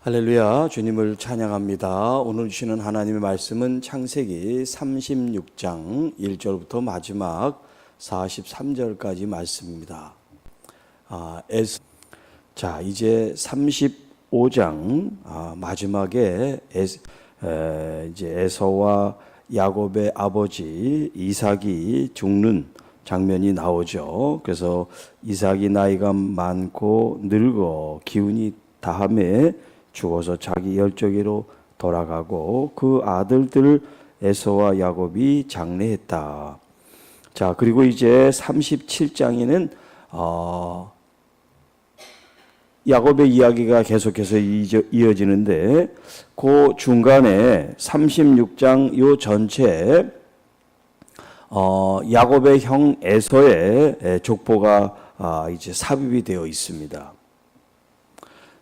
할렐루야, 주님을 찬양합니다. 오늘 주시는 하나님의 말씀은 창세기 36장 1절부터 마지막 43절까지 말씀입니다. 자, 이제 35장 마지막에 이제 에서와 야곱의 아버지 이삭이 죽는 장면이 나오죠. 그래서 이삭이 나이가 많고 늙어 기운이 다함에 죽어서 자기 열조기로 돌아가고 그 아들들 에서와 야곱이 장례했다. 자, 그리고 이제 37장에는 야곱의 이야기가 계속해서 이어지는데 그 중간에 36장 요 전체에 야곱의 형 에서의 족보가 이제 삽입이 되어 있습니다.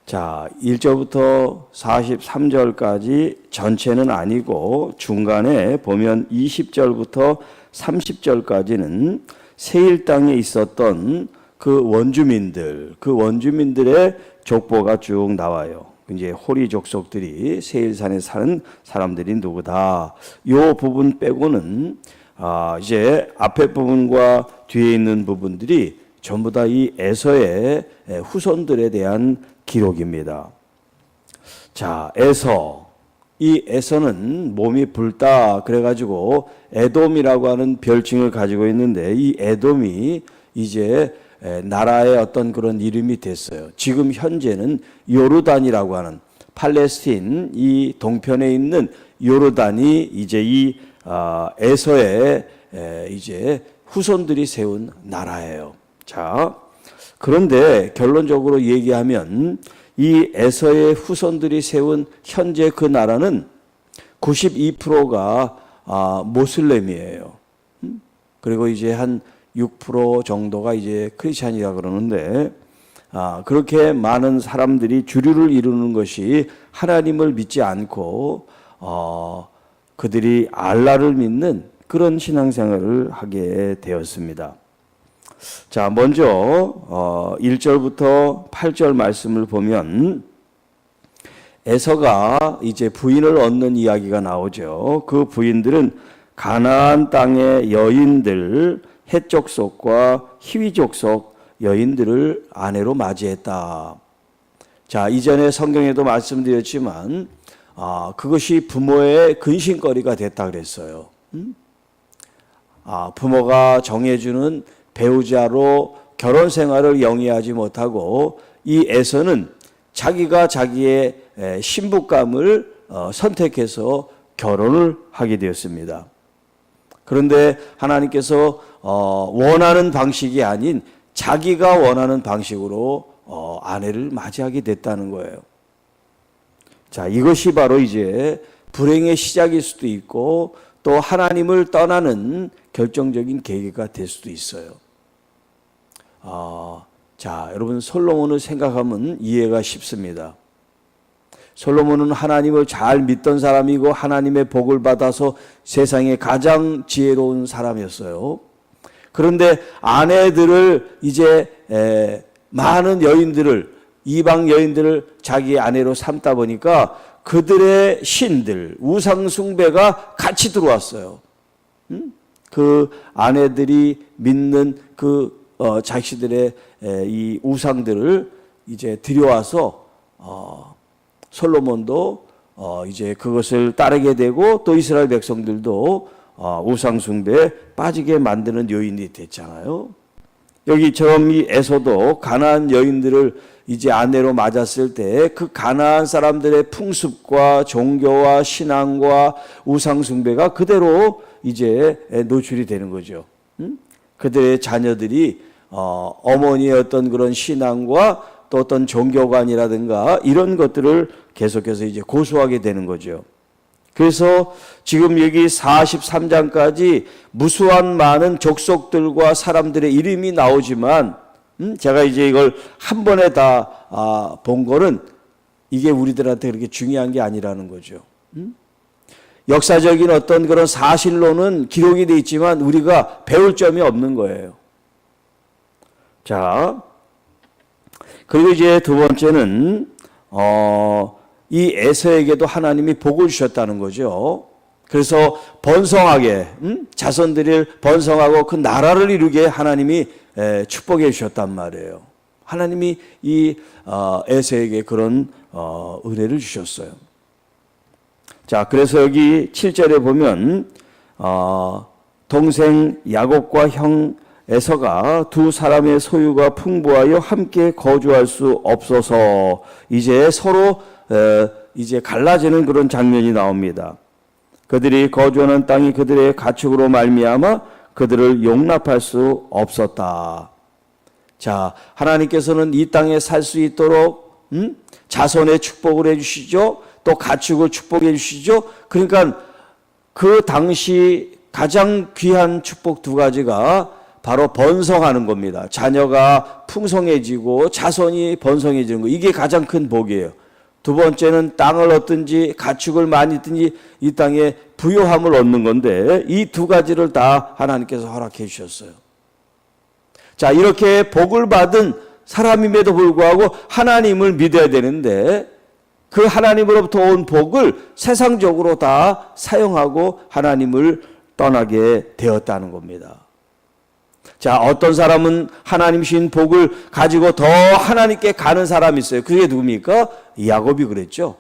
자, 1절부터 43절까지 전체는 아니고 중간에 보면 20절부터 30절까지는 세일 땅에 있었던 그 원주민들의 족보가 쭉 나와요. 이제 호리 족속들이 세일산에 사는 사람들이 누구다. 요 부분 빼고는 이제 앞에 부분과 뒤에 있는 부분들이 전부 다 이 에서의 후손들에 대한 기록입니다. 자, 이 에서는 몸이 붉다 그래가지고 에돔이라고 하는 별칭을 가지고 있는데 이 에돔이 이제 나라의 어떤 그런 이름이 됐어요. 지금 현재는 요르단이라고 하는 팔레스틴 이 동편에 있는 요르단이 이제 이 에서의 이제 후손들이 세운 나라예요. 자, 그런데 결론적으로 얘기하면 이 에서의 후손들이 세운 현재 그 나라는 92%가 모슬렘이에요. 그리고 이제 한 6% 정도가 이제 크리스찬이라 그러는데 그렇게 많은 사람들이 주류를 이루는 것이 하나님을 믿지 않고 그들이 알라를 믿는 그런 신앙생활을 하게 되었습니다. 자, 먼저 1절부터 8절 말씀을 보면 에서가 이제 부인을 얻는 이야기가 나오죠. 그 부인들은 가나안 땅의 여인들, 헷 족속과 히위 족속 여인들을 아내로 맞이했다. 자, 이전에 성경에도 말씀드렸지만 그것이 부모의 근심거리가 됐다 그랬어요. 부모가 정해주는 배우자로 결혼 생활을 영위하지 못하고 이 에서는 자기가 자기의 신부감을 선택해서 결혼을 하게 되었습니다. 그런데 하나님께서 원하는 방식이 아닌 자기가 원하는 방식으로 아내를 맞이하게 됐다는 거예요. 자, 이것이 바로 이제 불행의 시작일 수도 있고 또 하나님을 떠나는 결정적인 계기가 될 수도 있어요. 자, 여러분 솔로몬을 생각하면 이해가 쉽습니다. 솔로몬은 하나님을 잘 믿던 사람이고 하나님의 복을 받아서 세상에 가장 지혜로운 사람이었어요. 그런데 아내들을 이제 많은 여인들을 이방 여인들을 자기 아내로 삼다 보니까 그들의 신들 우상 숭배가 같이 들어왔어요. 그 아내들이 믿는 그 자신들의 이 우상들을 이제 들여와서 솔로몬도 이제 그것을 따르게 되고 또 이스라엘 백성들도 우상 숭배에 빠지게 만드는 요인이 됐잖아요. 여기처럼 이 에서도 가나안 여인들을 이제 아내로 맞았을 때 그 가나안 사람들의 풍습과 종교와 신앙과 우상 숭배가 그대로 이제 노출이 되는 거죠. 그들의 자녀들이 어머니의 어떤 그런 신앙과 또 어떤 종교관이라든가 이런 것들을 계속해서 이제 고수하게 되는 거죠. 그래서 지금 여기 43장까지 무수한 많은 족속들과 사람들의 이름이 나오지만 제가 이제 이걸 한 번에 다 본 거는 이게 우리들한테 그렇게 중요한 게 아니라는 거죠. 역사적인 어떤 그런 사실로는 기록이 되어 있지만 우리가 배울 점이 없는 거예요. 자, 그리고 이제 두 번째는 이 에서에게도 하나님이 복을 주셨다는 거죠. 그래서 번성하게 자손들을 번성하고 그 나라를 이루게 하나님이 축복해 주셨단 말이에요. 하나님이 이 에서에게 그런 은혜를 주셨어요. 자, 그래서 여기 7절에 보면 동생 야곱과 형 에서가 두 사람의 소유가 풍부하여 함께 거주할 수 없어서 이제 서로 이제 갈라지는 그런 장면이 나옵니다. 그들이 거주하는 땅이 그들의 가축으로 말미암아 그들을 용납할 수 없었다. 자, 하나님께서는 이 땅에 살 수 있도록 자손의 축복을 해주시죠. 또 가축을 축복해 주시죠. 그러니까 그 당시 가장 귀한 축복 두 가지가 바로 번성하는 겁니다. 자녀가 풍성해지고 자손이 번성해지는 거. 이게 가장 큰 복이에요. 두 번째는 땅을 얻든지 가축을 많이 얻든지 이 땅에 부요함을 얻는 건데 이 두 가지를 다 하나님께서 허락해 주셨어요. 자, 이렇게 복을 받은 사람임에도 불구하고 하나님을 믿어야 되는데 그 하나님으로부터 온 복을 세상적으로 다 사용하고 하나님을 떠나게 되었다는 겁니다. 자, 어떤 사람은 하나님 주신 복을 가지고 더 하나님께 가는 사람이 있어요. 그게 누굽니까? 야곱이 그랬죠.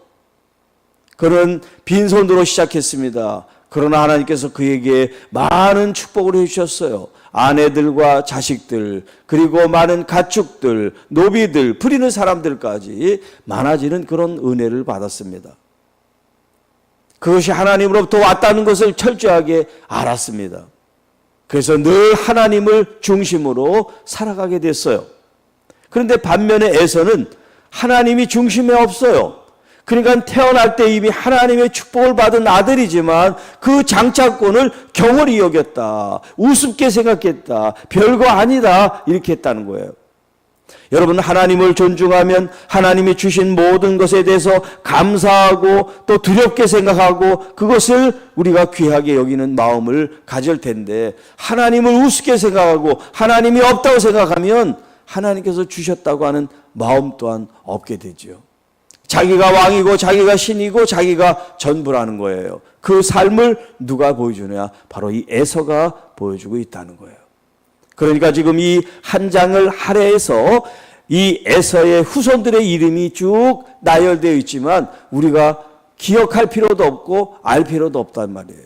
그는 빈손으로 시작했습니다. 그러나 하나님께서 그에게 많은 축복을 해주셨어요. 아내들과 자식들, 그리고 많은 가축들, 노비들, 부리는 사람들까지 많아지는 그런 은혜를 받았습니다. 그것이 하나님으로부터 왔다는 것을 철저하게 알았습니다. 그래서 늘 하나님을 중심으로 살아가게 됐어요. 그런데 반면에 에서는 하나님이 중심에 없어요. 그러니까 태어날 때 이미 하나님의 축복을 받은 아들이지만 그 장차권을 경홀히 여겼다. 우습게 생각했다. 별거 아니다. 이렇게 했다는 거예요. 여러분, 하나님을 존중하면 하나님이 주신 모든 것에 대해서 감사하고 또 두렵게 생각하고 그것을 우리가 귀하게 여기는 마음을 가질 텐데 하나님을 우습게 생각하고 하나님이 없다고 생각하면 하나님께서 주셨다고 하는 마음 또한 없게 되죠. 자기가 왕이고 자기가 신이고 자기가 전부라는 거예요. 그 삶을 누가 보여주느냐? 바로 이 에서가 보여주고 있다는 거예요. 그러니까 지금 이 한 장을 할애해서 이 에서의 후손들의 이름이 쭉 나열되어 있지만 우리가 기억할 필요도 없고 알 필요도 없단 말이에요.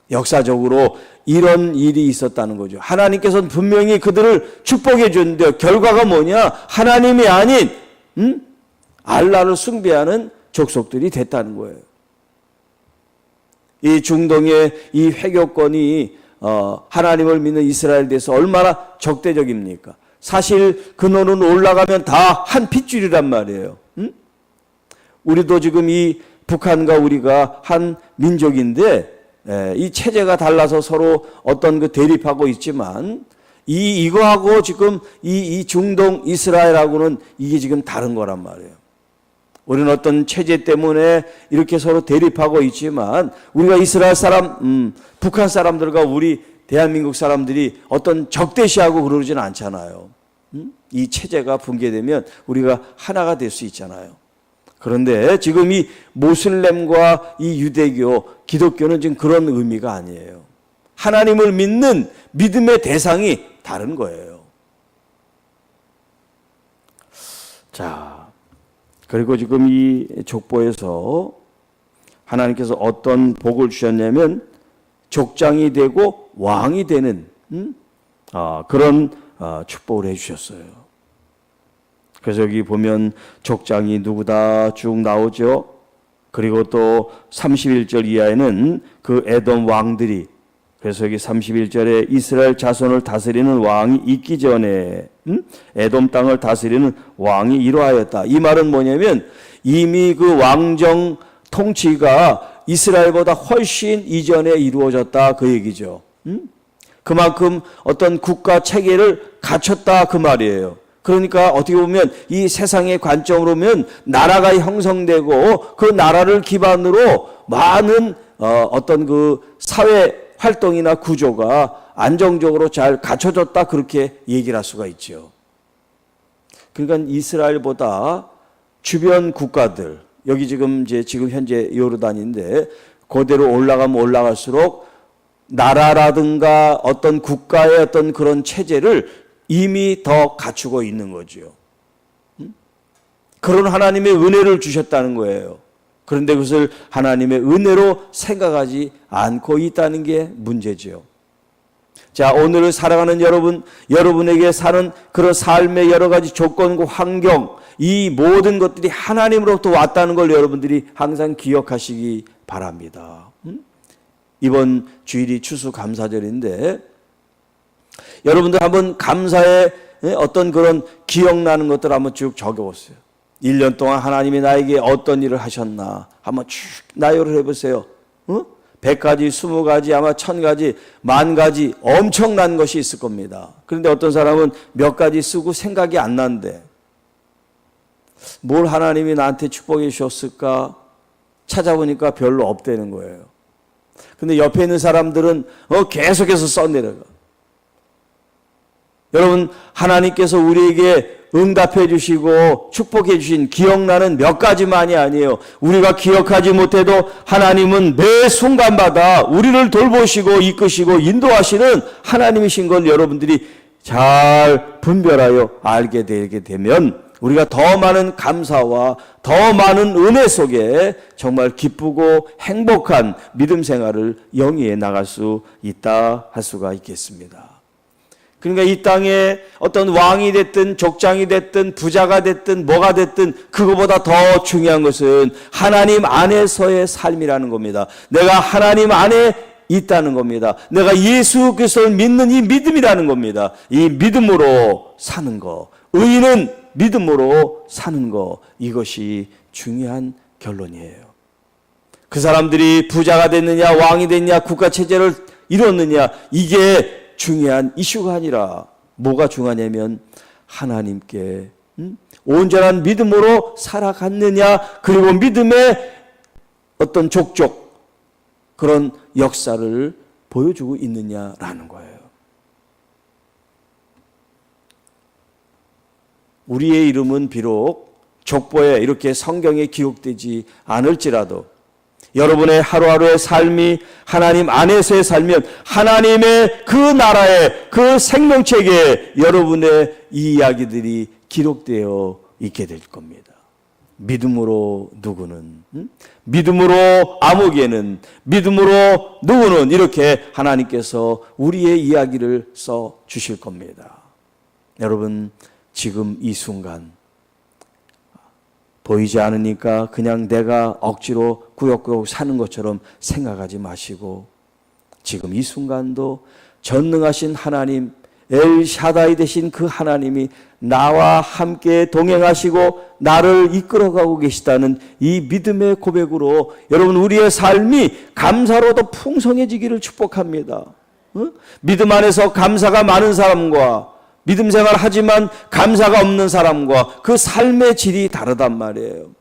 역사적으로 이런 일이 있었다는 거죠. 하나님께서는 분명히 그들을 축복해 줬는데 결과가 뭐냐? 하나님이 아닌 알라를 숭배하는 족속들이 됐다는 거예요. 이 중동의 이 회교권이 하나님을 믿는 이스라엘에 대해서 얼마나 적대적입니까? 사실 근원은 올라가면 다 한 핏줄이란 말이에요. 우리도 지금 이 북한과 우리가 한 민족인데 이 체제가 달라서 서로 어떤 그 대립하고 있지만 이거하고 지금 이 중동 이스라엘하고는 이게 지금 다른 거란 말이에요. 우리는 어떤 체제 때문에 이렇게 서로 대립하고 있지만 우리가 이스라엘 사람, 북한 사람들과 우리 대한민국 사람들이 어떤 적대시하고 그러지는 않잖아요. 이 체제가 붕괴되면 우리가 하나가 될 수 있잖아요. 그런데 지금 이 모슬렘과 이 유대교, 기독교는 지금 그런 의미가 아니에요. 하나님을 믿는 믿음의 대상이 다른 거예요. 자, 그리고 지금 이 족보에서 하나님께서 어떤 복을 주셨냐면 족장이 되고 왕이 되는 그런 축복을 해주셨어요. 그래서 여기 보면 족장이 누구다 쭉 나오죠. 그리고 또 31절 이하에는 그 에돔 왕들이, 그래서 여기 31절에 이스라엘 자손을 다스리는 왕이 있기 전에 에돔 땅을 다스리는 왕이 이러하였다. 이 말은 뭐냐면 이미 그 왕정 통치가 이스라엘보다 훨씬 이전에 이루어졌다 그 얘기죠. 그만큼 어떤 국가 체계를 갖췄다 그 말이에요. 그러니까 어떻게 보면 이 세상의 관점으로 보면 나라가 형성되고 그 나라를 기반으로 많은 어떤 그 사회 활동이나 구조가 안정적으로 잘 갖춰졌다 그렇게 얘기를 할 수가 있죠. 그러니까 이스라엘보다 주변 국가들, 여기 지금 현재 요르단인데, 그대로 올라가면 올라갈수록 나라라든가 어떤 국가의 어떤 그런 체제를 이미 더 갖추고 있는 거죠. 그런 하나님의 은혜를 주셨다는 거예요. 그런데 그것을 하나님의 은혜로 생각하지 않고 있다는 게 문제죠. 자, 오늘을 살아가는 여러분에게 사는 그런 삶의 여러 가지 조건과 환경, 이 모든 것들이 하나님으로부터 왔다는 걸 여러분들이 항상 기억하시기 바랍니다. 이번 주일이 추수감사절인데 여러분들 한번 감사의 어떤 그런 기억나는 것들 한번 쭉 적어보세요. 1년 동안 하나님이 나에게 어떤 일을 하셨나 한번 쭉 나열을 해보세요. 100가지, 20가지, 아마 1000가지, 10,000가지 엄청난 것이 있을 겁니다. 그런데 어떤 사람은 몇 가지 쓰고 생각이 안 나는데 뭘 하나님이 나한테 축복해 주셨을까 찾아보니까 별로 없다는 거예요. 근데 옆에 있는 사람들은 계속해서 써내려가. 여러분, 하나님께서 우리에게 응답해 주시고 축복해 주신 기억나는 몇 가지만이 아니에요. 우리가 기억하지 못해도 하나님은 매 순간마다 우리를 돌보시고 이끄시고 인도하시는 하나님이신 걸 여러분들이 잘 분별하여 알게 되게 되면 우리가 더 많은 감사와 더 많은 은혜 속에 정말 기쁘고 행복한 믿음 생활을 영위해 나갈 수 있다 할 수가 있겠습니다. 그러니까 이 땅에 어떤 왕이 됐든 족장이 됐든 부자가 됐든 뭐가 됐든 그거보다 더 중요한 것은 하나님 안에서의 삶이라는 겁니다. 내가 하나님 안에 있다는 겁니다. 내가 예수 그리스도를 믿는 이 믿음이라는 겁니다. 이 믿음으로 사는 거, 의인은 믿음으로 사는 거, 이것이 중요한 결론이에요. 그 사람들이 부자가 됐느냐 왕이 됐느냐 국가체제를 이뤘느냐 이게 중요한 이슈가 아니라 뭐가 중요하냐면 하나님께 온전한 믿음으로 살아갔느냐 그리고 믿음의 어떤 족족 그런 역사를 보여주고 있느냐라는 거예요. 우리의 이름은 비록 족보에 이렇게 성경에 기록되지 않을지라도 여러분의 하루하루의 삶이 하나님 안에서의 삶이면 하나님의 그 나라의 그 생명책에 여러분의 이 이야기들이 기록되어 있게 될 겁니다. 믿음으로 누구는, 믿음으로 아무개는, 믿음으로 누구는 이렇게 하나님께서 우리의 이야기를 써 주실 겁니다. 여러분, 지금 이 순간 보이지 않으니까 그냥 내가 억지로 구역구역 사는 것처럼 생각하지 마시고 지금 이 순간도 전능하신 하나님 엘샤다이 되신 그 하나님이 나와 함께 동행하시고 나를 이끌어가고 계시다는 이 믿음의 고백으로 여러분 우리의 삶이 감사로 더 풍성해지기를 축복합니다. 믿음 안에서 감사가 많은 사람과 믿음 생활하지만 감사가 없는 사람과 그 삶의 질이 다르단 말이에요.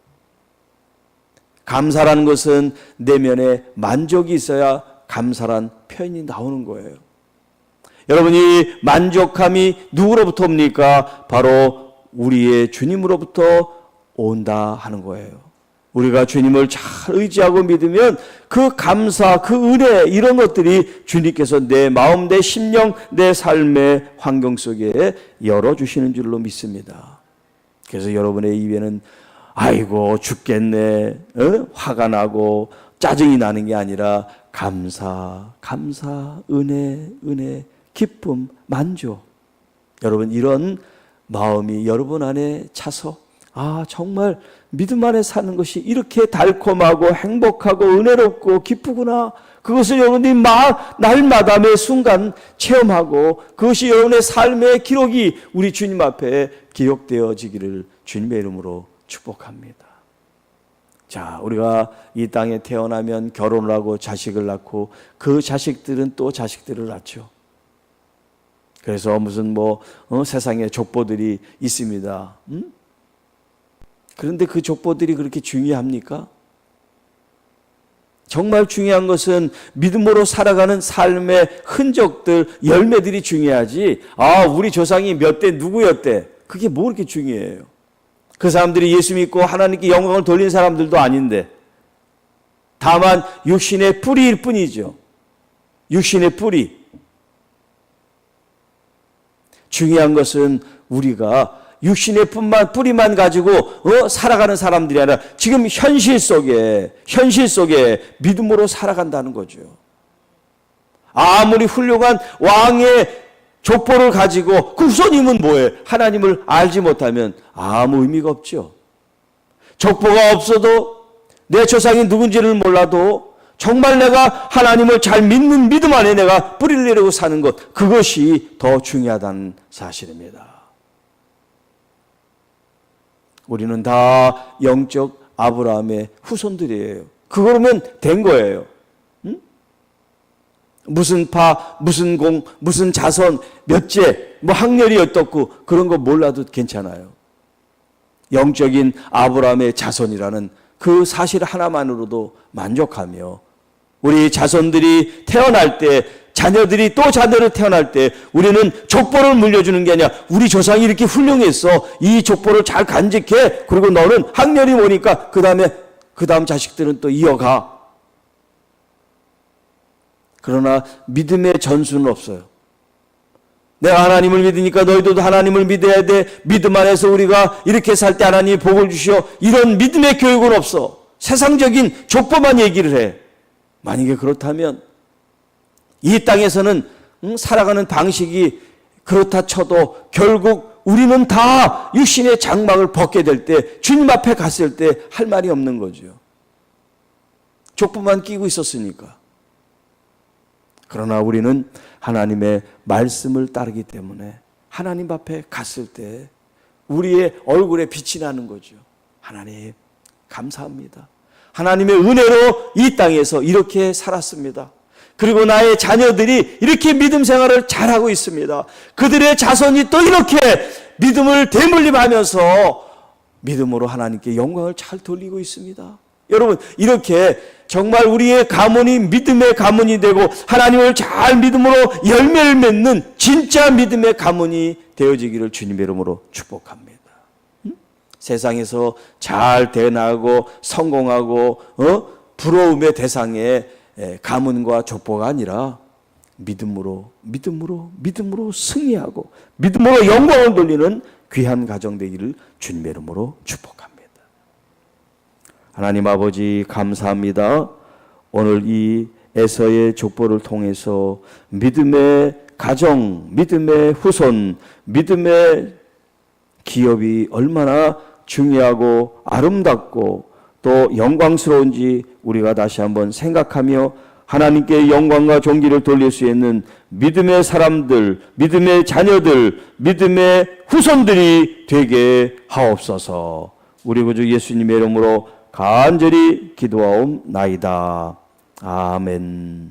감사라는 것은 내면에 만족이 있어야 감사란 표현이 나오는 거예요. 여러분이 만족함이 누구로부터 옵니까? 바로 우리의 주님으로부터 온다 하는 거예요. 우리가 주님을 잘 의지하고 믿으면 그 감사, 그 은혜 이런 것들이 주님께서 내 마음, 내 심령, 내 삶의 환경 속에 열어주시는 줄로 믿습니다. 그래서 여러분의 입에는 아이고 죽겠네, 화가 나고 짜증이 나는 게 아니라 감사, 감사, 은혜, 은혜, 기쁨, 만족. 여러분 이런 마음이 여러분 안에 차서 정말 믿음 안에 사는 것이 이렇게 달콤하고 행복하고 은혜롭고 기쁘구나. 그것을 여러분들이 날마다 매 순간 체험하고 그것이 여러분의 삶의 기록이 우리 주님 앞에 기록되어지기를 주님의 이름으로 축복합니다. 자, 우리가 이 땅에 태어나면 결혼을 하고 자식을 낳고 그 자식들은 또 자식들을 낳죠. 그래서 무슨 세상에 족보들이 있습니다. 그런데 그 족보들이 그렇게 중요합니까? 정말 중요한 것은 믿음으로 살아가는 삶의 흔적들, 열매들이 중요하지. 우리 조상이 몇 대 누구였대. 그게 뭐 그렇게 중요해요? 그 사람들이 예수 믿고 하나님께 영광을 돌린 사람들도 아닌데 다만 육신의 뿌리일 뿐이죠. 육신의 뿌리. 중요한 것은 우리가 육신의 뿌리만 가지고 살아가는 사람들이 아니라 지금 현실 속에 믿음으로 살아간다는 거죠. 아무리 훌륭한 왕의 족보를 가지고 그 후손님은 뭐예요? 하나님을 알지 못하면 아무 의미가 없죠. 족보가 없어도 내 조상이 누군지를 몰라도 정말 내가 하나님을 잘 믿는 믿음 안에 내가 뿌리를 내리고 사는 것, 그것이 더 중요하다는 사실입니다. 우리는 다 영적 아브라함의 후손들이에요. 그거면 된 거예요. 응? 무슨 파, 무슨 공, 무슨 자손, 몇째, 학렬이 어떻고 그런 거 몰라도 괜찮아요. 영적인 아브라함의 자손이라는 그 사실 하나만으로도 만족하며 우리 자손들이 태어날 때, 자녀들이 또 자녀를 태어날 때 우리는 족보를 물려주는 게 아니라 우리 조상이 이렇게 훌륭했어. 이 족보를 잘 간직해. 그리고 너는 학렬이 오니까 그 다음 자식들은 또 이어가. 그러나 믿음의 전수는 없어요. 내가 하나님을 믿으니까 너희도 하나님을 믿어야 돼. 믿음 안에서 우리가 이렇게 살 때 하나님이 복을 주시오. 이런 믿음의 교육은 없어. 세상적인 족보만 얘기를 해. 만약에 그렇다면 이 땅에서는 살아가는 방식이 그렇다 쳐도 결국 우리는 다 육신의 장막을 벗게 될 때, 주님 앞에 갔을 때 할 말이 없는 거죠. 족보만 끼고 있었으니까. 그러나 우리는 하나님의 말씀을 따르기 때문에 하나님 앞에 갔을 때 우리의 얼굴에 빛이 나는 거죠. 하나님 감사합니다. 하나님의 은혜로 이 땅에서 이렇게 살았습니다. 그리고 나의 자녀들이 이렇게 믿음 생활을 잘하고 있습니다. 그들의 자손이 또 이렇게 믿음을 대물림하면서 믿음으로 하나님께 영광을 잘 돌리고 있습니다. 여러분, 이렇게 정말 우리의 가문이 믿음의 가문이 되고 하나님을 잘 믿음으로 열매를 맺는 진짜 믿음의 가문이 되어지기를 주님의 이름으로 축복합니다. 세상에서 잘 되나고 성공하고 부러움의 대상의 가문과 족보가 아니라 믿음으로 승리하고 믿음으로 영광을 돌리는 귀한 가정 되기를 주님의 이름으로 축복합니다. 하나님 아버지 감사합니다. 오늘 이 에서의 족보를 통해서 믿음의 가정, 믿음의 후손, 믿음의 기업이 얼마나 중요하고 아름답고 또 영광스러운지 우리가 다시 한번 생각하며 하나님께 영광과 존귀를 돌릴 수 있는 믿음의 사람들, 믿음의 자녀들, 믿음의 후손들이 되게 하옵소서. 우리 구주 예수님의 이름으로 간절히 기도하옵나이다. 아멘.